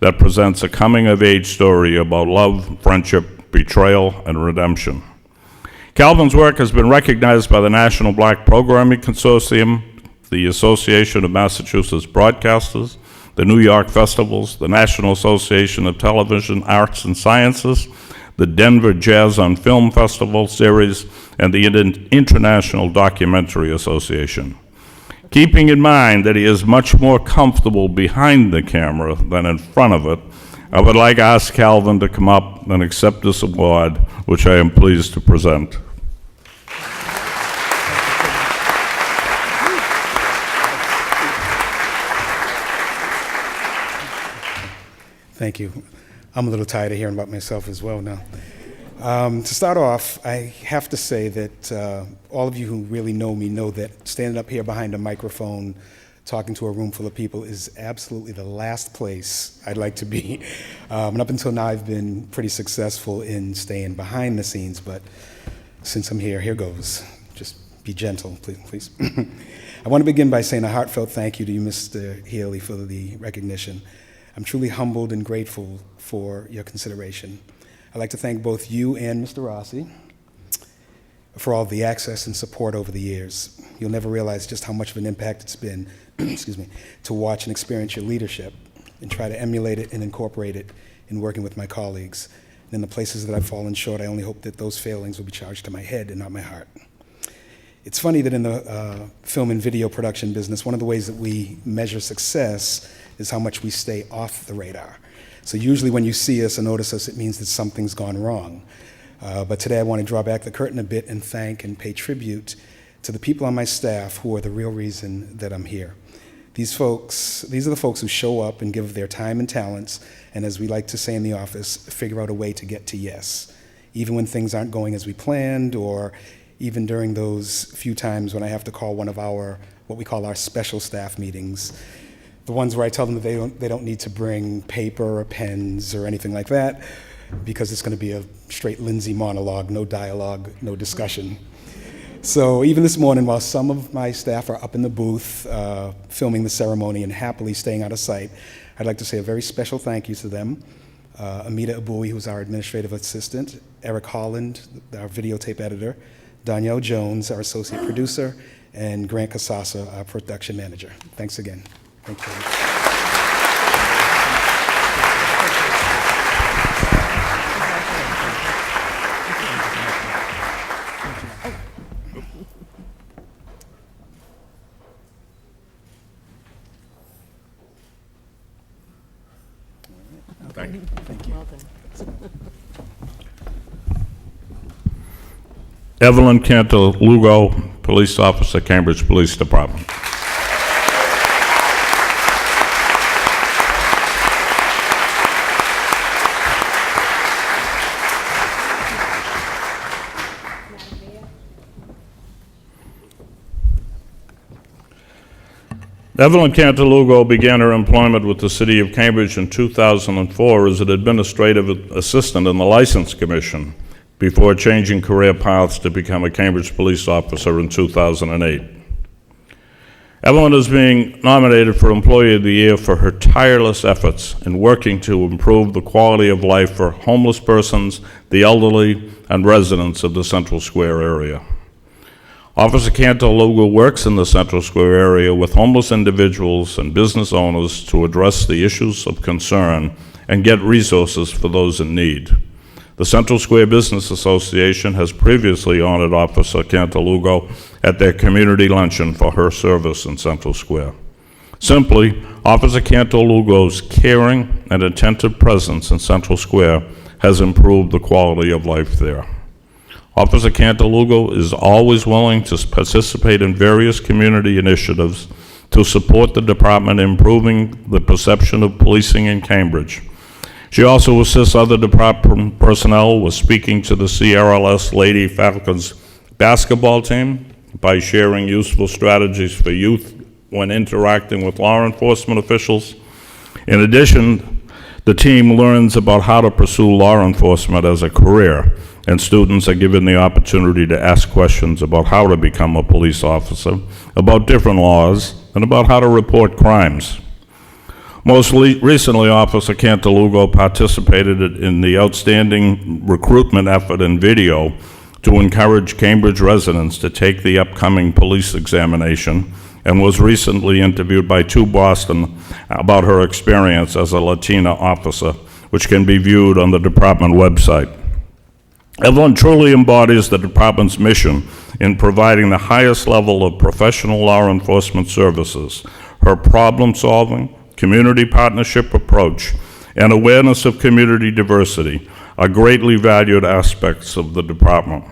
that presents a coming-of-age story about love, friendship, betrayal, and redemption. Calvin's work has been recognized by the National Black Programming Consortium, the Association of Massachusetts Broadcasters, the New York Festivals, the National Association of Television Arts and Sciences, the Denver Jazz on Film Festival Series, and the International Documentary Association. Keeping in mind that he is much more comfortable behind the camera than in front of it, I would like to ask Calvin to come up and accept this award, which I am pleased to present. Thank you. I'm a little tired of hearing about myself as well now. To start off, I have to say that all of you who really know me know that standing up here behind a microphone talking to a room full of people is absolutely the last place I'd like to be. And up until now, I've been pretty successful in staying behind the scenes, but since I'm here, here goes. Just be gentle, please. I want to begin by saying a heartfelt thank you to you, Mr. Healy, for the recognition. I'm truly humbled and grateful for your consideration. I'd like to thank both you and Mr. Rossi for all the access and support over the years. You'll never realize just how much of an impact it's been, excuse me, to watch and experience your leadership and try to emulate it and incorporate it in working with my colleagues. And in the places that I've fallen short, I only hope that those failings will be charged to my head and not my heart. It's funny that in the film and video production business, one of the ways that we measure success is how much we stay off the radar. So usually when you see us or notice us, it means that something's gone wrong. But today I want to draw back the curtain a bit and thank and pay tribute to the people on my staff who are the real reason that I'm here. These are the folks who show up and give their time and talents, and as we like to say in the office, figure out a way to get to yes, even when things aren't going as we planned, or even during those few times when I have to call one of our, what we call our special staff meetings, the ones where I tell them that they don't need to bring paper or pens or anything like that, because it's going to be a straight Lindsay monologue, no dialogue, no discussion. So even this morning, while some of my staff are up in the booth filming the ceremony and happily staying out of sight, I'd like to say a very special thank you to them. Amita Abui, who's our administrative assistant, Eric Holland, our videotape editor, Danielle Jones, our associate producer, and Grant Casasa, our production manager. Thanks again. Thank you. Thank you. Thank you. Well done. Evelyn Kantor-Lugo, Police Officer, Cambridge Police Department. Evelyn Kantor-Lugo began her employment with the City of Cambridge in 2004 as an administrative assistant in the License Commission before changing career paths to become a Cambridge police officer in 2008. Evelyn is being nominated for Employee of the Year for her tireless efforts in working to improve the quality of life for homeless persons, the elderly, and residents of the Central Square area. Officer Kantor-Lugo works in the Central Square area with homeless individuals and business owners to address the issues of concern and get resources for those in need. The Central Square Business Association has previously honored Officer Kantor-Lugo at their community luncheon for her service in Central Square. Simply, Officer Kantor-Lugo's caring and attentive presence in Central Square has improved the quality of life there. Officer Kantor-Lugo is always willing to participate in various community initiatives to support the department in improving the perception of policing in Cambridge. She also assists other department personnel with speaking to the CRLS Lady Falcons basketball team by sharing useful strategies for youth when interacting with law enforcement officials. In addition, the team learns about how to pursue law enforcement as a career, and students are given the opportunity to ask questions about how to become a police officer, about different laws, and about how to report crimes. Most recently, Officer Kantor-Lugo participated in the outstanding recruitment effort in video to encourage Cambridge residents to take the upcoming police examination, and was recently interviewed by 2 Boston about her experience as a Latina officer, which can be viewed on the department website. Evelyn truly embodies the department's mission in providing the highest level of professional law enforcement services. Her problem-solving, community partnership approach, and awareness of community diversity are greatly valued aspects of the department.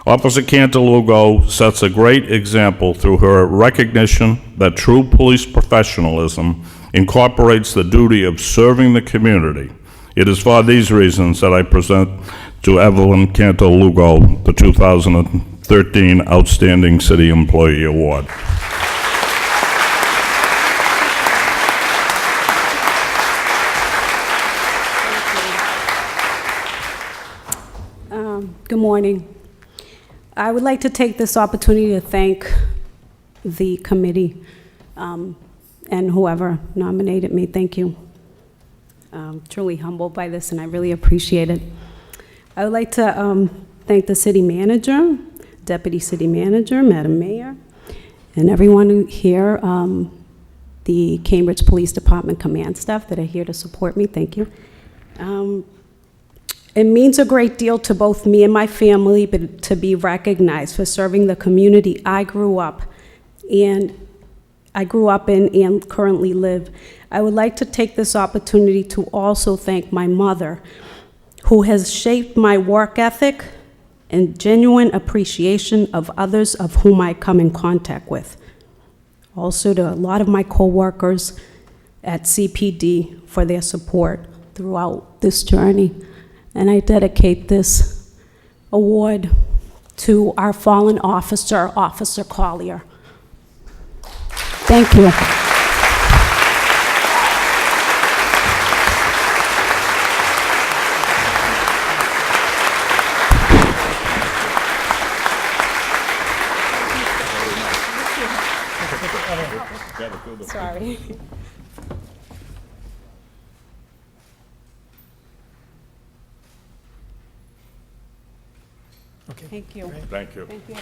Officer Kantor-Lugo sets a great example through her recognition that true police professionalism incorporates the duty of serving the community. It is for these reasons that I present to Evelyn Kantor-Lugo the 2013 Outstanding City Employee Award. Good morning. I would like to take this opportunity to thank the committee and whoever nominated me. Thank you. I'm truly humbled by this, and I really appreciate it. I would like to thank the city manager, deputy city manager, Madam Mayor, and everyone here, the Cambridge Police Department command staff that are here to support me. Thank you. It means a great deal to both me and my family to be recognized for serving the community I grew up in and currently live. I would like to take this opportunity to also thank my mother, who has shaped my work ethic and genuine appreciation of others of whom I come in contact with. Also to a lot of my coworkers at CPD for their support throughout this journey. And I dedicate this award to our fallen officer, Officer Collier. Thank you. Sorry. Okay. Thank you. Thank you. Thank you,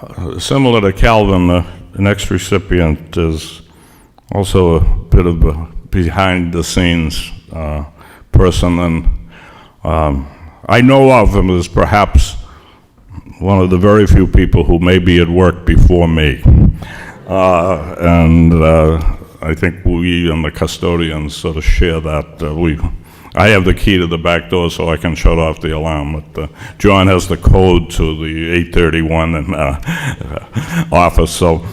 everyone. Similar to Calvin, the next recipient is also a bit of a behind-the-scenes person, and I know of him as perhaps one of the very few people who maybe had worked before me. I think we and the custodians sort of share that. I have the key to the back door so I can shut off the alarm, but John has the code to the 831 office. So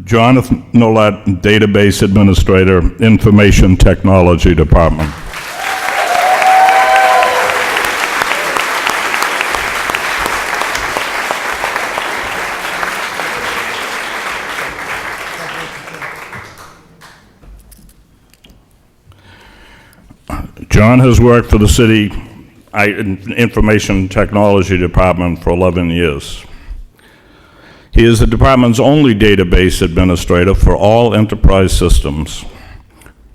Jonathan Nolet, Database Administrator, Information Technology Department. John has worked for the city Information Technology Department for 11 years. He is the department's only database administrator for all enterprise systems.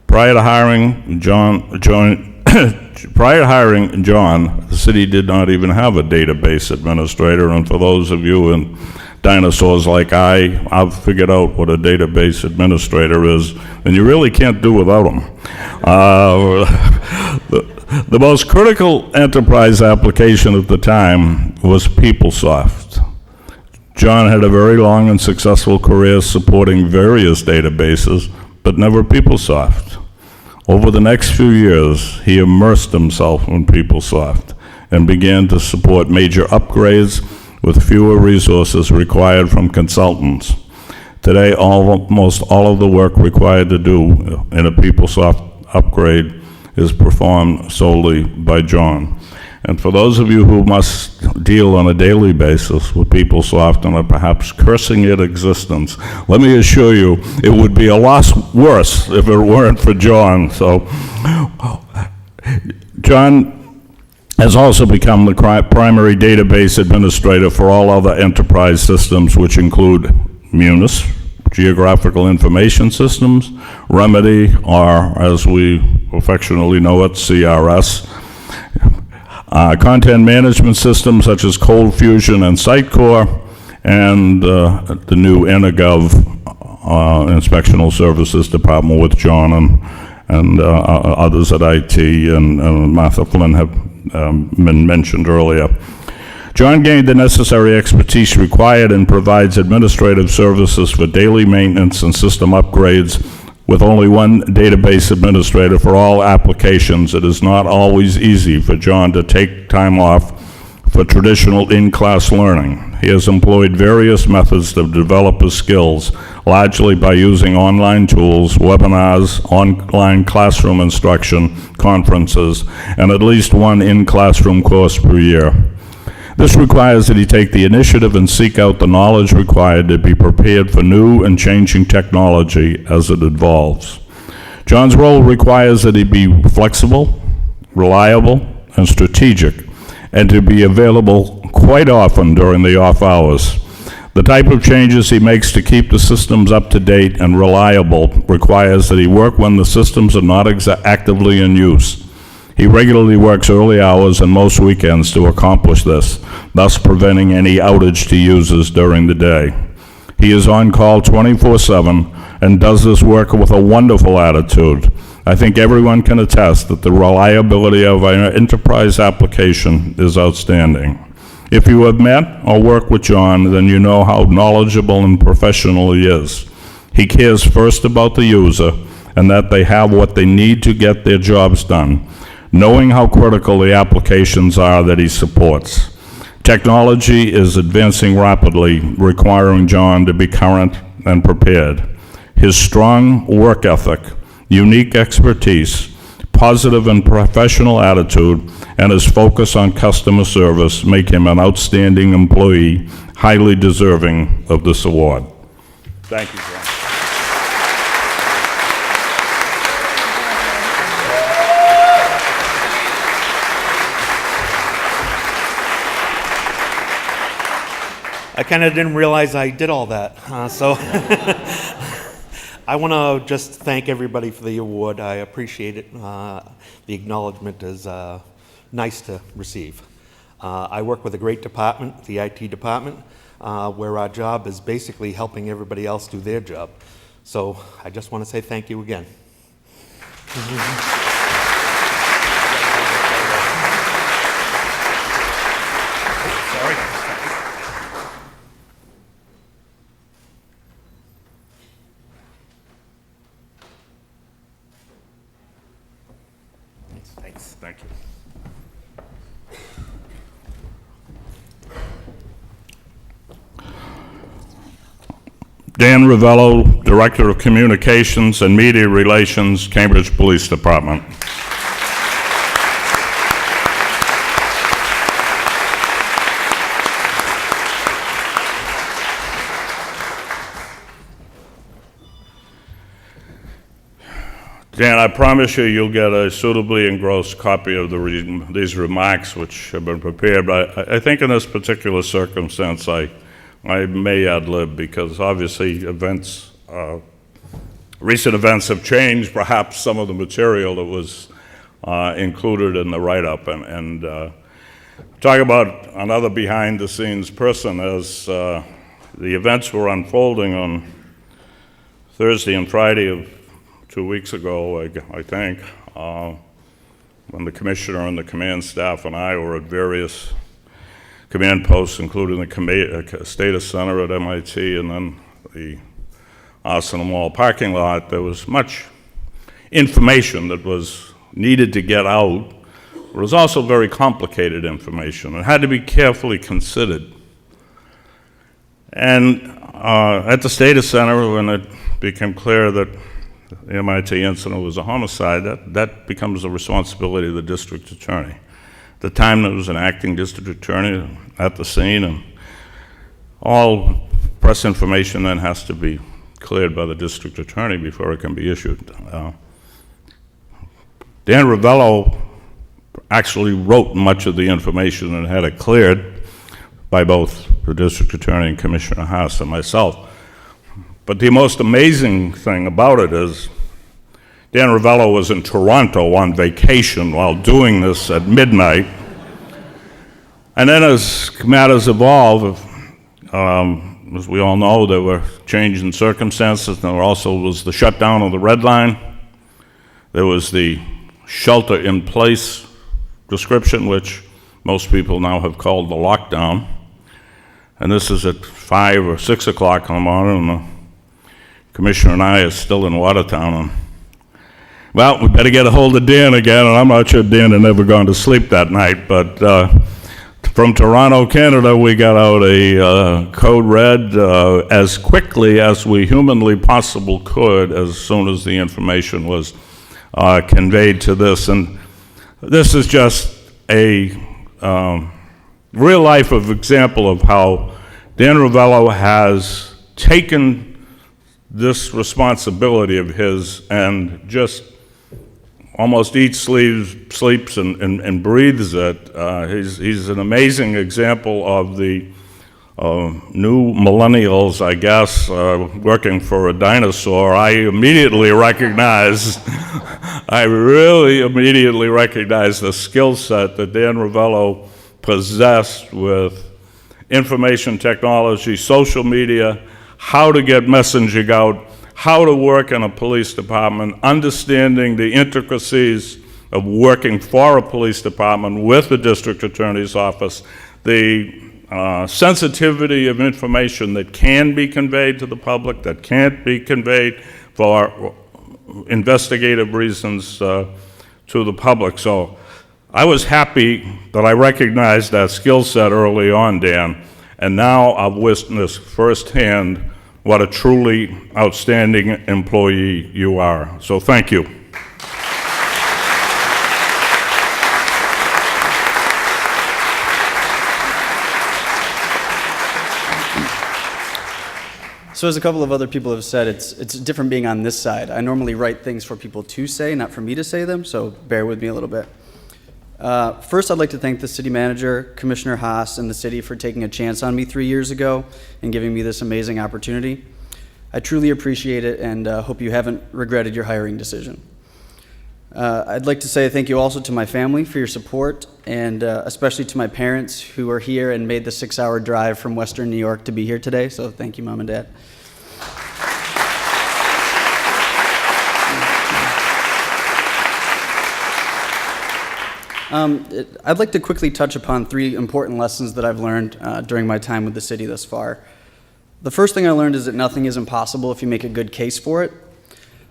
Prior to hiring John, the city did not even have a database administrator, and for those of you in dinosaurs like I've figured out what a database administrator is, and you really can't do without them. The most critical enterprise application at the time was PeopleSoft. John had a very long and successful career supporting various databases, but never PeopleSoft. Over the next few years, he immersed himself in PeopleSoft and began to support major upgrades with fewer resources required from consultants. Today, almost all of the work required to do in a PeopleSoft upgrade is performed solely by John. And for those of you who must deal on a daily basis with PeopleSoft and are perhaps cursing its existence, let me assure you, it would be a lot worse if it weren't for John. So, John has also become the primary database administrator for all other enterprise systems, which include Munis, Geographical Information Systems, Remedy, or as we affectionately know it, CRS, content management systems such as Cold Fusion and Sitecore, and the new Energov Inspectional Services Department with John and others at IT, and Martha Flynn have been mentioned earlier. John gained the necessary expertise required and provides administrative services for daily maintenance and system upgrades. With only one database administrator for all applications, it is not always easy for John to take time off for traditional in-class learning. He has employed various methods to develop his skills, largely by using online tools, webinars, online classroom instruction, conferences, and at least one in-classroom course per year. This requires that he take the initiative and seek out the knowledge required to be prepared for new and changing technology as it evolves. John's role requires that he be flexible, reliable, and strategic, and to be available quite often during the off hours. The type of changes he makes to keep the systems up to date and reliable requires that he work when the systems are not actively in use. He regularly works early hours and most weekends to accomplish this, thus preventing any outage to users during the day. He is on call 24/7 and does this work with a wonderful attitude. I think everyone can attest that the reliability of our enterprise application is outstanding. If you have met or worked with John, then you know how knowledgeable and professional he is. He cares first about the user and that they have what they need to get their jobs done, knowing how critical the applications are that he supports. Technology is advancing rapidly, requiring John to be current and prepared. His strong work ethic, unique expertise, positive and professional attitude, and his focus on customer service make him an outstanding employee, highly deserving of this award. Thank you, John. I kind of didn't realize I did all that, so I want to just thank everybody for the award. I appreciate it. The acknowledgement is nice to receive. I work with a great department, the IT department, where our job is basically helping everybody else do their job. So I just want to say thank you again. Thank you. Dan Riviello, Director of Communications and Media Relations, Cambridge Police Department. Dan, I promise you you'll get a suitably engrossed copy of these remarks which have been prepared, but I think in this particular circumstance I may ad-lib because obviously recent events have changed perhaps some of the material that was included in the write-up. And talk about another behind-the-scenes person as the events were unfolding on Thursday and Friday of 2 weeks ago, I think, when the commissioner and the command staff and I were at various command posts, including the Status Center at MIT and then the Arsenal Mall parking lot. There was much information that was needed to get out. There was also very complicated information and had to be carefully considered. And at the Status Center, when it became clear that the MIT incident was a homicide, that becomes the responsibility of the district attorney. At the time, there was an acting district attorney at the scene, and all press information then has to be cleared by the district attorney before it can be issued. Dan Riviello actually wrote much of the information and had it cleared by both the district attorney and Commissioner Haas and myself. But the most amazing thing about it is Dan Riviello was in Toronto on vacation while doing this at midnight. And then as matters evolved, as we all know, there were changing circumstances. There also was the shutdown of the Red Line. There was the shelter-in-place description, which most people now have called the lockdown. And this is at 5 or 6 o'clock in the morning, and the commissioner and I are still in Watertown. And, well, we better get a hold of Dan again, and I'm not sure Dan had never gone to sleep that night, but from Toronto, Canada, we got out a code red as quickly as we humanly possible could as soon as the information was conveyed to this. And this is just a real-life example of how Dan Riviello has taken this responsibility of his and just almost eats, sleeps, and breathes it. He's an amazing example of the new millennials, I guess, working for a dinosaur. I really immediately recognized the skill set that Dan Riviello possessed with information technology, social media, how to get messaging out, how to work in a police department, understanding the intricacies of working for a police department with the district attorney's office, the sensitivity of information that can be conveyed to the public, that can't be conveyed for investigative reasons to the public. So I was happy that I recognized that skill set early on, Dan, and now I've witnessed firsthand what a truly outstanding employee you are. So thank you. So as a couple of other people have said, it's different being on this side. I normally write things for people to say, not for me to say them, so bear with me a little bit. First, I'd like to thank the city manager, Commissioner Haas, and the city for taking a chance on me 3 years ago and giving me this amazing opportunity. I truly appreciate it and hope you haven't regretted your hiring decision. I'd like to say thank you also to my family for your support, and especially to my parents who are here and made the 6-hour drive from Western New York to be here today, so thank you, Mom and Dad. I'd like to quickly touch upon 3 important lessons that I've learned during my time with the city thus far. The first thing I learned is that nothing is impossible if you make a good case for it.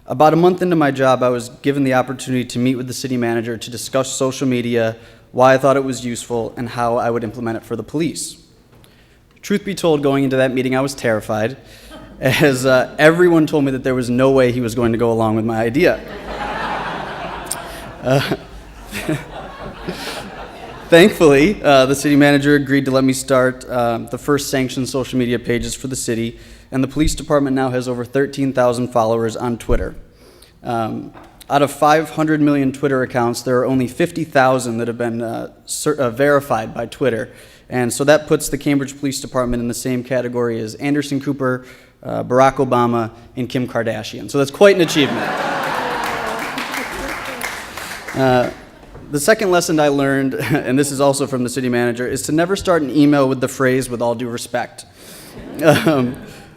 About a month into my job, I was given the opportunity to meet with the city manager to discuss social media, why I thought it was useful, and how I would implement it for the police. Truth be told, going into that meeting, I was terrified, as everyone told me that there was no way he was going to go along with my idea. Thankfully, the city manager agreed to let me start the first sanctioned social media pages for the city, and the police department now has over 13,000 followers on Twitter. Out of 500 million Twitter accounts, there are only 50,000 that have been verified by Twitter, and so that puts the Cambridge Police Department in the same category as Anderson Cooper, Barack Obama, and Kim Kardashian. So that's quite an achievement. The second lesson I learned, and this is also from the city manager, is to never start an email with the phrase, "with all due respect."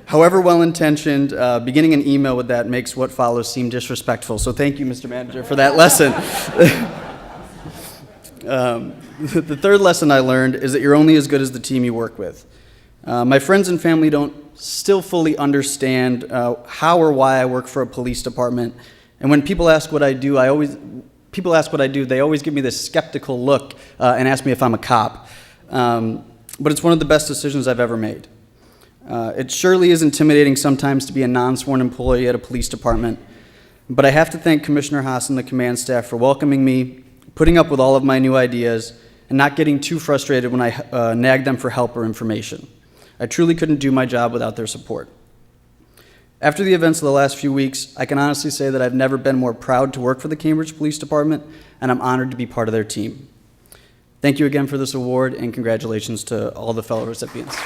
However well-intentioned, beginning an email with that makes what follows seem disrespectful. So thank you, Mr. Manager, for that lesson. The third lesson I learned is that you're only as good as the team you work with. My friends and family don't still fully understand how or why I work for a police department. And when people ask what I do, they always give me this skeptical look and ask me if I'm a cop. But it's one of the best decisions I've ever made. It surely is intimidating sometimes to be a non-sworn employee at a police department, but I have to thank Commissioner Haas and the command staff for welcoming me, putting up with all of my new ideas, and not getting too frustrated when I nagged them for help or information. I truly couldn't do my job without their support. After the events of the last few weeks, I can honestly say that I've never been more proud to work for the Cambridge Police Department, and I'm honored to be part of their team. Thank you again for this award, and congratulations to all the fellow recipients.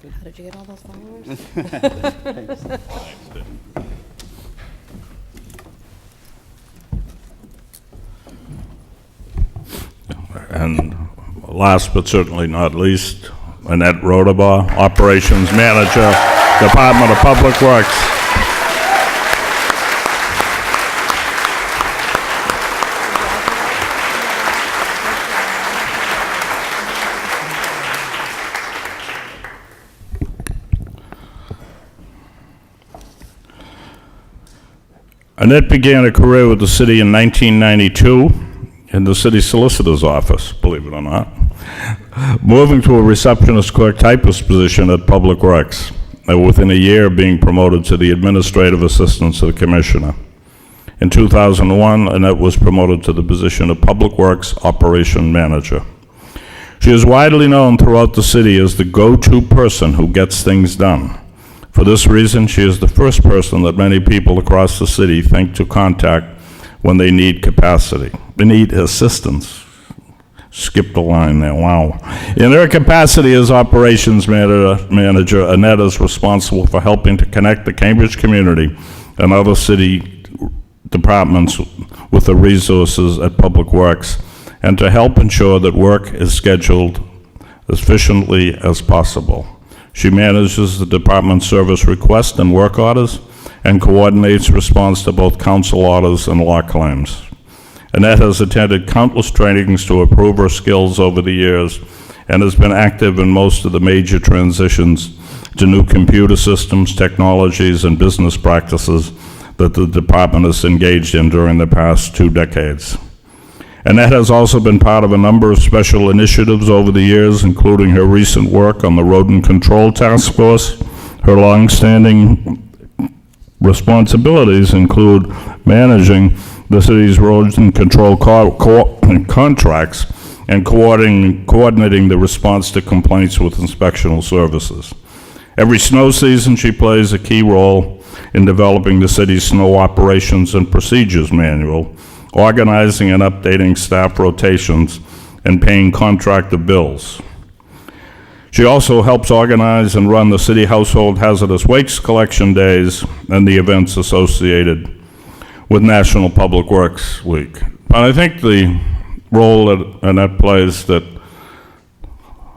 How did you get all those followers? And last but certainly not least, Annette Rodabar, Operations Manager, Department of Public Works. Annette began a career with the city in 1992 in the city solicitor's office, believe it or not, moving to a receptionist clerk typist position at Public Works, and within a year being promoted to the administrative assistant to the commissioner. In 2001, Annette was promoted to the position of Public Works Operation Manager. She is widely known throughout the city as the go-to person who gets things done. For this reason, she is the first person that many people across the city think to contact when they need capacity. They need assistance. Skipped a line there, wow. In her capacity as operations manager, Annette is responsible for helping to connect the Cambridge community and other city departments with the resources at Public Works, and to help ensure that work is scheduled as efficiently as possible. She manages the department's service requests and work orders, and coordinates response to both council orders and law claims. Annette has attended countless trainings to improve her skills over the years, and has been active in most of the major transitions to new computer systems, technologies, and business practices that the department has engaged in during the past 2 decades. Annette has also been part of a number of special initiatives over the years, including her recent work on the Rodent Control Task Force. Her long-standing responsibilities include managing the city's rodent control contracts and coordinating the response to complaints with inspectional services. Every snow season, she plays a key role in developing the city's snow operations and procedures manual, organizing and updating staff rotations, and paying contractor bills. She also helps organize and run the city household hazardous waste collection days and the events associated with National Public Works Week. But I think the role that Annette plays that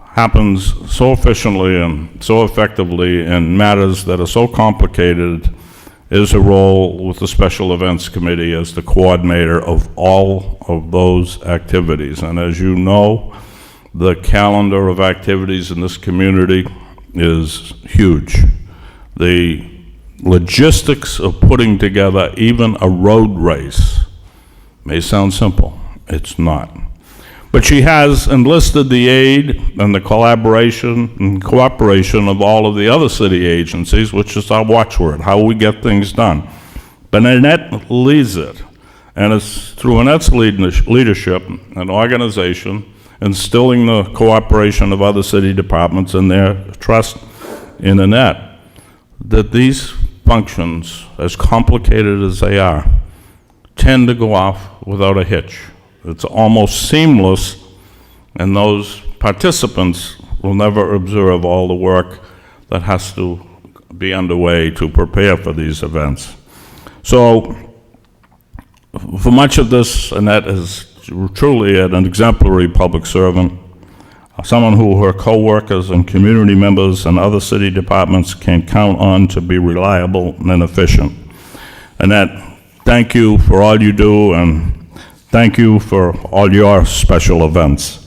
happens so efficiently and so effectively in matters that are so complicated is a role with the Special Events Committee as the coordinator of all of those activities. And as you know, the calendar of activities in this community is huge. The logistics of putting together even a road race may sound simple. It's not. But she has enlisted the aid and the collaboration and cooperation of all of the other city agencies, which is our watchword, how we get things done. But Annette leads it, and it's through Annette's leadership and organization, instilling the cooperation of other city departments and their trust in Annette, that these functions, as complicated as they are, tend to go off without a hitch. It's almost seamless, and those participants will never observe all the work that has to be underway to prepare for these events. So, for much of this, Annette is truly an exemplary public servant, someone who her co-workers and community members and other city departments can count on to be reliable and efficient. Annette, thank you for all you do, and thank you for all your special events.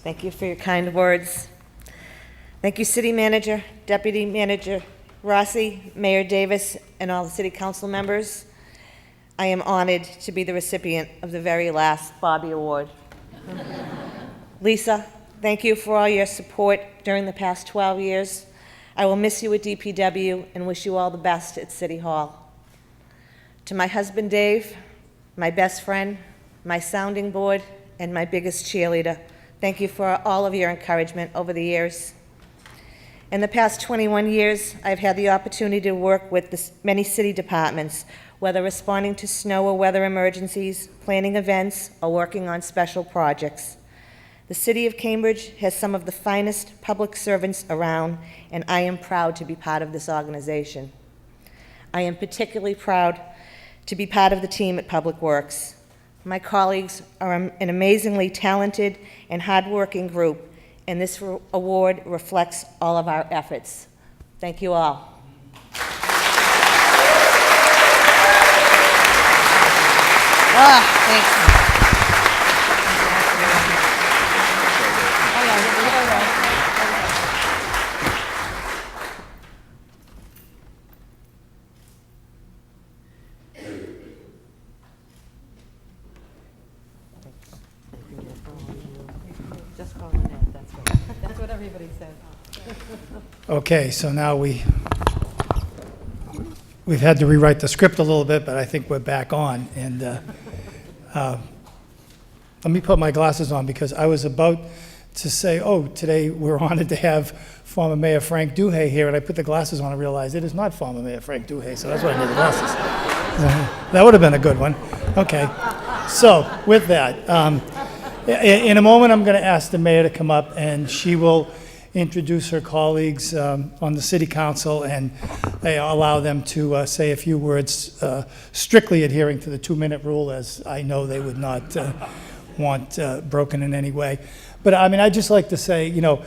Thank you for your kind words. Thank you, City Manager, Deputy Manager, Rossi, Mayor Davis, and all the city council members, I am honored to be the recipient of the very last Bobby Award. Lisa, thank you for all your support during the past 12 years. I will miss you at DPW and wish you all the best at City Hall. To my husband, Dave, my best friend, my sounding board, and my biggest cheerleader, thank you for all of your encouragement over the years. In the past 21 years, I've had the opportunity to work with many city departments, whether responding to snow or weather emergencies, planning events, or working on special projects. The City of Cambridge has some of the finest public servants around, and I am proud to be part of this organization. I am particularly proud to be part of the team at Public Works. My colleagues are an amazingly talented and hardworking group, and this award reflects all of our efforts. Thank you all. Thanks. That's what everybody said. Okay, so now we've had to rewrite the script a little bit, but I think we're back on. And let me put my glasses on because I was about to say, oh, today we're honored to have former Mayor Frank Duhay here, and I put the glasses on and realized it is not former Mayor Frank Duhay, so that's why I need the glasses. That would have been a good one. Okay, so with that, in a moment I'm going to ask the mayor to come up, and she will introduce her colleagues on the city council and allow them to say a few words, strictly adhering to the 2-minute rule, as I know they would not want broken in any way. But I mean, I'd just like to say, you know,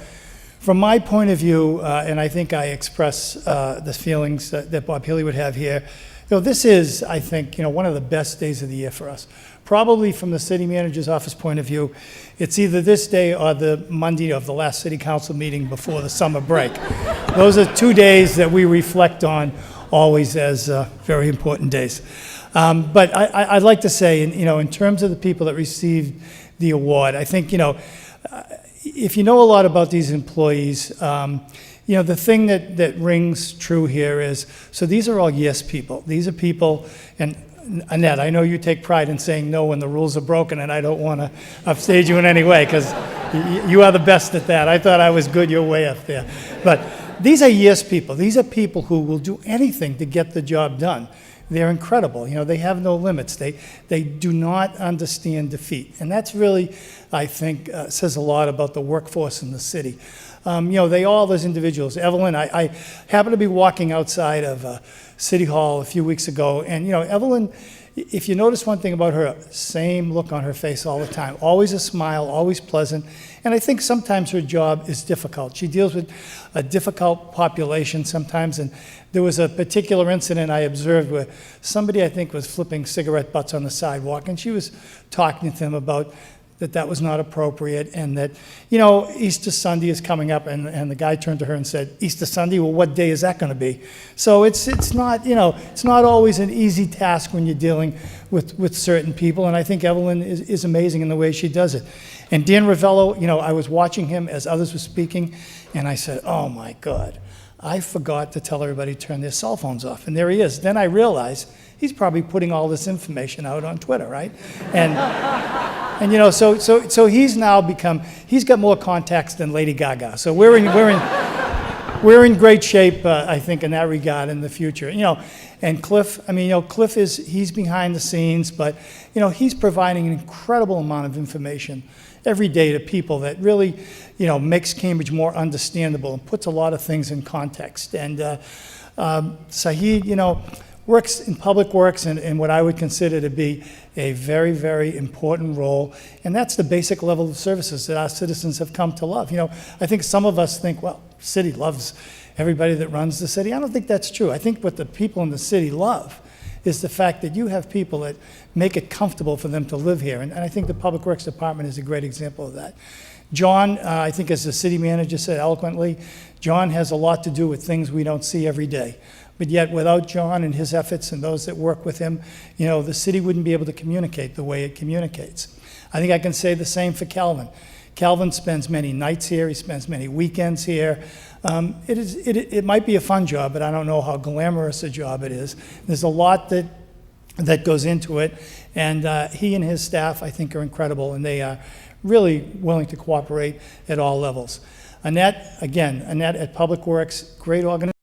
from my point of view, and I think I express the feelings that Bob Healy would have here, you know, this is, I think, you know, one of the best days of the year for us. Probably from the city manager's office point of view, it's either this day or the Monday of the last city council meeting before the summer break. Those are 2 days that we reflect on always as very important days. But I'd like to say, you know, in terms of the people that received the award, I think, you know, if you know a lot about these employees, you know, the thing that rings true here is, so these are all yes people. These are people, and Annette, I know you take pride in saying no when the rules are broken, and I don't want to upstage you in any way, because you are the best at that. I thought I was good, you're way up there. But these are yes people. These are people who will do anything to get the job done. They're incredible. You know, they have no limits. They do not understand defeat. And that's really, I think, says a lot about the workforce in the city. You know, they all, those individuals. Evelyn, I happened to be walking outside of City Hall a few weeks ago, and, you know, Evelyn, if you notice one thing about her, same look on her face all the time. Always a smile, always pleasant. And I think sometimes her job is difficult. She deals with a difficult population sometimes, and there was a particular incident I observed where somebody, I think, was flipping cigarette butts on the sidewalk, and she was talking to them about that was not appropriate, and that, you know, Easter Sunday is coming up, and the guy turned to her and said, Easter Sunday, well, what day is that going to be? So it's not, you know, it's not always an easy task when you're dealing with certain people, and I think Evelyn is amazing in the way she does it. And Dan Riviello, you know, I was watching him as others were speaking, and I said, oh my God, I forgot to tell everybody to turn their cell phones off, and there he is. Then I realized he's probably putting all this information out on Twitter, right? And you know, so he's now become, he's got more contacts than Lady Gaga. So we're in great shape, I think, in that regard in the future. You know, and Cliff, I mean, you know, he's behind the scenes, but, you know, he's providing an incredible amount of information every day to people that really, you know, makes Cambridge more understandable and puts a lot of things in context. And Sahid, you know, works in public works in what I would consider to be a very, very important role, and that's the basic level of services that our citizens have come to love. You know, I think some of us think, well, the city loves everybody that runs the city. I don't think that's true. I think what the people in the city love is the fact that you have people that make it comfortable for them to live here, and I think the Public Works Department is a great example of that. John, I think as the city manager said eloquently, John has a lot to do with things we don't see every day. But yet, without John and his efforts and those that work with him, the city wouldn't be able to communicate the way it communicates. I think I can say the same for Calvin. Calvin spends many nights here. He spends many weekends here. It might be a fun job, but I don't know how glamorous a job it is. There's a lot that goes into it, and he and his staff, I think, are incredible, and they are really willing to cooperate at all levels. Annette at Public Works, great organization.